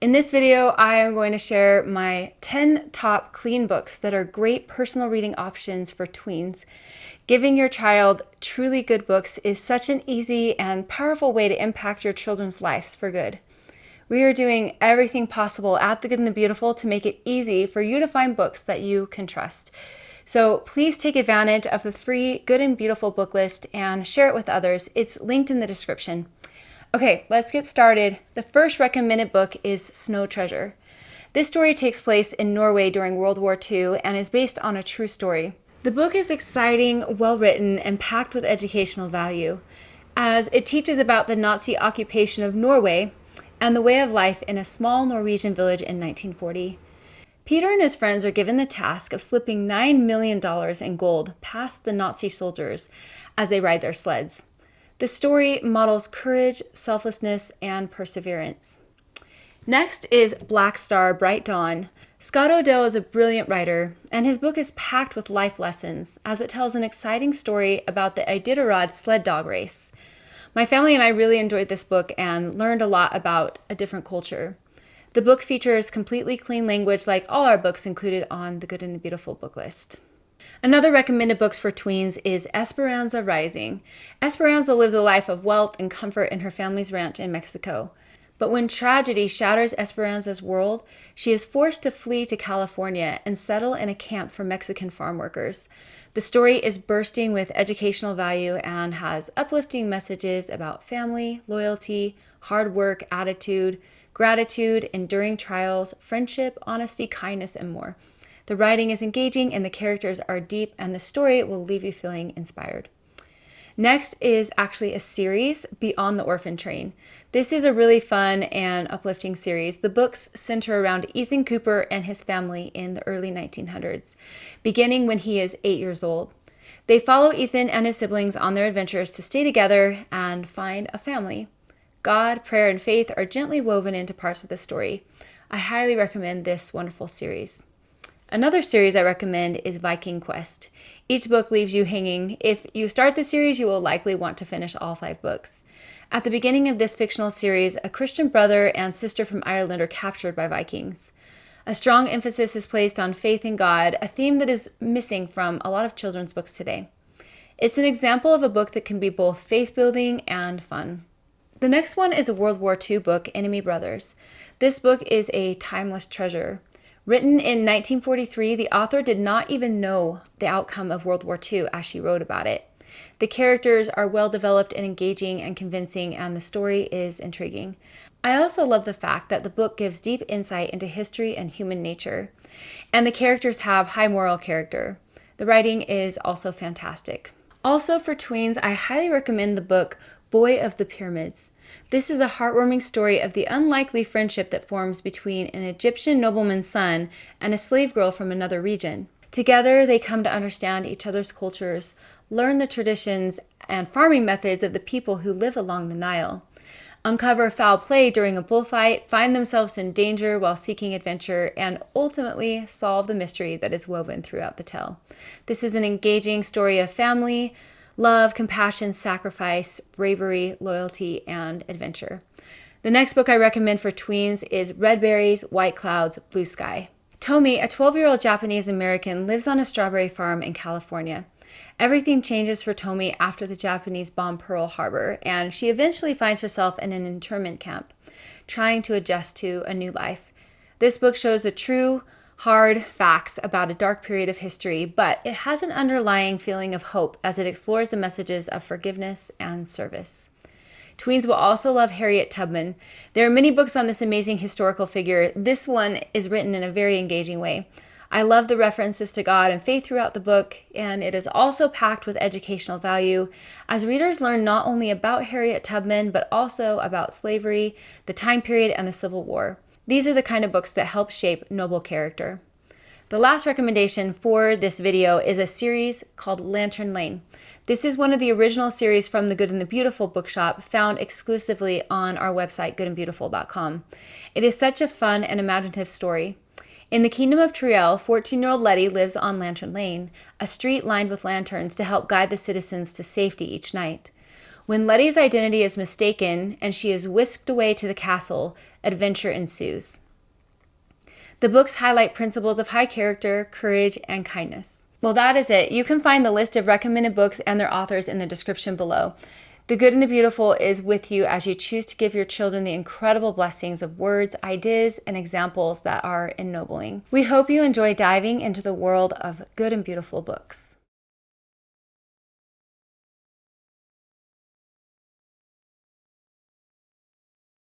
In this video, I am going to share my 10 top clean books that are great personal reading options for tweens. Giving your child truly good books is such an easy and powerful way to impact your children's lives for good. We are doing everything possible at The Good and the Beautiful to make it easy for you to find books that you can trust. So please take advantage of the free Good and Beautiful book list and share it with others. It's linked in the description. Okay, let's get started. The first recommended book is Snow Treasure. This story takes place in Norway during World War II and is based on a true story. The book is exciting, well-written, and packed with educational value, as it teaches about the Nazi occupation of Norway and the way of life in a small Norwegian village in 1940. Peter and his friends are given the task of slipping $9 million in gold past the Nazi soldiers as they ride their sleds. The story models courage, selflessness, and perseverance. Next is Black Star, Bright Dawn. Scott O'Dell is a brilliant writer, and his book is packed with life lessons as it tells an exciting story about the Iditarod sled dog race. My family and I really enjoyed this book and learned a lot about a different culture. The book features completely clean language like all our books included on the Good and the Beautiful book list. Another recommended books for tweens is Esperanza Rising. Esperanza lives a life of wealth and comfort in her family's ranch in Mexico. But when tragedy shatters Esperanza's world, she is forced to flee to California and settle in a camp for Mexican farm workers. The story is bursting with educational value and has uplifting messages about family, loyalty, hard work, attitude, gratitude, enduring trials, friendship, honesty, kindness, and more. The writing is engaging and the characters are deep, and the story will leave you feeling inspired. Next is actually a series, Beyond the Orphan Train. This is a really fun and uplifting series. The books center around Ethan Cooper and his family in the early 1900s, beginning when he is 8 years old. They follow Ethan and his siblings on their adventures to stay together and find a family. God, prayer, and faith are gently woven into parts of the story. I highly recommend this wonderful series. Another series I recommend is Viking Quest. Each book leaves you hanging. If you start the series, you will likely want to finish all 5 books. At the beginning of this fictional series, a Christian brother and sister from Ireland are captured by Vikings. A strong emphasis is placed on faith in God, a theme that is missing from a lot of children's books today. It's an example of a book that can be both faith-building and fun. The next one is a World War II book, Enemy Brothers. This book is a timeless treasure. Written in 1943, the author did not even know the outcome of World War II as she wrote about it. The characters are well developed and engaging and convincing, and the story is intriguing. I also love the fact that the book gives deep insight into history and human nature, and the characters have high moral character. The writing is also fantastic. Also for tweens, I highly recommend the book Boy of the Pyramids. This is a heartwarming story of the unlikely friendship that forms between an Egyptian nobleman's son and a slave girl from another region. Together, they come to understand each other's cultures, learn the traditions and farming methods of the people who live along the Nile, uncover foul play during a bullfight, find themselves in danger while seeking adventure, and ultimately solve the mystery that is woven throughout the tale. This is an engaging story of family, love, compassion, sacrifice, bravery, loyalty, and adventure. The next book I recommend for tweens is Red Berries, White Clouds, Blue Sky. Tomi, a 12-year-old Japanese American, lives on a strawberry farm in California. Everything changes for Tomi after the Japanese bomb Pearl Harbor, and she eventually finds herself in an internment camp, trying to adjust to a new life. This book shows the true, hard facts about a dark period of history, but it has an underlying feeling of hope as it explores the messages of forgiveness and service. Tweens will also love Harriet Tubman. There are many books on this amazing historical figure. This one is written in a very engaging way. I love the references to God and faith throughout the book, and it is also packed with educational value as readers learn not only about Harriet Tubman, but also about slavery, the time period, and the Civil War. These are the kind of books that help shape noble character. The last recommendation for this video is a series called Lantern Lane. This is one of the original series from the Good and the Beautiful bookshop, found exclusively on our website, goodandbeautiful.com. It is such a fun and imaginative story. In the kingdom of Triel, 14-year-old Letty lives on Lantern Lane, a street lined with lanterns to help guide the citizens to safety each night. When Letty's identity is mistaken and she is whisked away to the castle, adventure ensues. The books highlight principles of high character, courage, and kindness. Well, that is it. You can find the list of recommended books and their authors in the description below. The Good and the Beautiful is with you as you choose to give your children the incredible blessings of words, ideas, and examples that are ennobling. We hope you enjoy diving into the world of good and beautiful books.